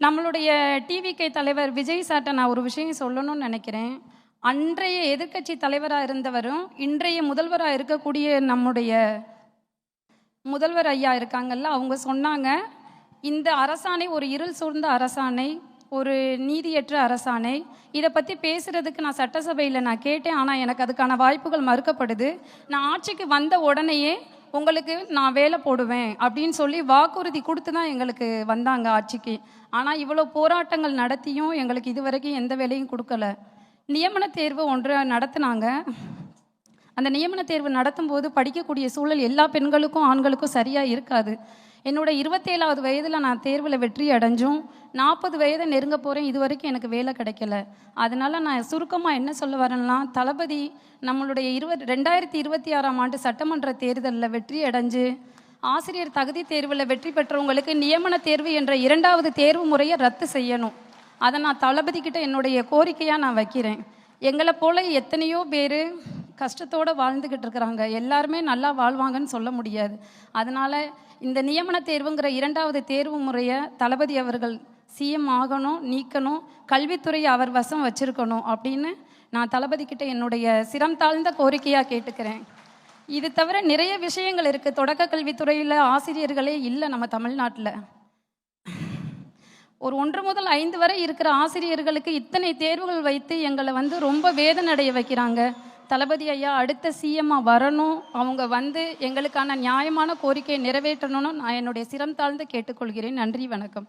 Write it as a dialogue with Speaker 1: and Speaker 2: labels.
Speaker 1: நம்மளுடைய டிவிகே தலைவர் விஜய் சார்ட்ட நான் ஒரு விஷயம் சொல்லணும்னு நினைக்கிறேன். அன்றைய எதிர்க்கட்சி தலைவராக இருந்தவரும் இன்றைய முதல்வராக இருக்கக்கூடிய நம்முடைய முதல்வர் ஐயா இருக்காங்கல்ல, அவங்க சொன்னாங்க, இந்த அரசாணை ஒரு இருள் சூழ்ந்த அரசாணை, ஒரு நீதியற்ற அரசாணை. இதை பற்றி பேசுகிறதுக்கு நான் சட்டசபையில் நான் கேட்டேன். ஆனால் எனக்கு அதுக்கான வாய்ப்புகள் மறுக்கப்படுது. நான் ஆட்சிக்கு வந்த உடனேயே உங்களுக்கு நான் வேலை போடுவேன் அப்படின்னு சொல்லி வாக்குறுதி கொடுத்து தான் எங்களுக்கு வந்தாங்க ஆட்சிக்கு. ஆனால் இவ்வளோ போராட்டங்கள் நடத்தியும் எங்களுக்கு இதுவரைக்கும் எந்த வேலையும் கொடுக்கல. நியமன தேர்வு ஒன்று நடத்தினாங்க. அந்த நியமன தேர்வு நடத்தும் போது படிக்கக்கூடிய சூழல் எல்லா பெண்களுக்கும் ஆண்களுக்கும் சரியாக இருக்காது. என்னோட 27வது வயதில் நான் தேர்வில் வெற்றி அடைஞ்சும் 40 வயதை நெருங்க போகிறேன். இது வரைக்கும் எனக்கு வேலை கிடைக்கல. அதனால் நான் சுருக்கமாக என்ன சொல்ல வரேன்னா, தளபதி நம்மளுடைய 2026ஆம் ஆண்டு சட்டமன்ற தேர்தலில் வெற்றி அடைஞ்சு ஆசிரியர் தகுதி தேர்வில் வெற்றி பெற்றவங்களுக்கு நியமன தேர்வு என்ற 2வது தேர்வு முறையை ரத்து செய்யணும். அதை நான் தளபதி கிட்ட என்னுடைய கோரிக்கையாக நான் வைக்கிறேன். எங்களை போல எத்தனையோ பேர் கஷ்டத்தோடு வாழ்ந்துக்கிட்டு இருக்கிறாங்க. எல்லாருமே நல்லா வாழ்வாங்கன்னு சொல்ல முடியாது. அதனால் இந்த நியமன தேர்வுங்கிற 2வது தேர்வு முறையை தளபதி அவர்கள் சிஎம் ஆகணும், நீக்கணும், கல்வித்துறையை அவர் வசம் வச்சிருக்கணும் அப்படின்னு நான் தளபதி கிட்ட என்னுடைய சிரம் தாழ்ந்த கோரிக்கையாக கேட்டுக்கிறேன். இது தவிர நிறைய விஷயங்கள் இருக்குது. தொடக்க கல்வித்துறையில் ஆசிரியர்களே இல்லை நம்ம தமிழ்நாட்டில். ஒரு 1 முதல் 5 வரை இருக்கிற ஆசிரியர்களுக்கு இத்தனை தேர்வுகள் வைத்து எங்களை ரொம்ப வேதனை அடைய வைக்கிறாங்க. தளபதி ஐயா அடுத்த சிஎம்மாக வரணும், அவங்க எங்களுக்கான நியாயமான கோரிக்கையை நிறைவேற்றணும்னு நான் என்னுடைய சிரம் தாழ்ந்து கேட்டுக்கொள்கிறேன். நன்றி, வணக்கம்.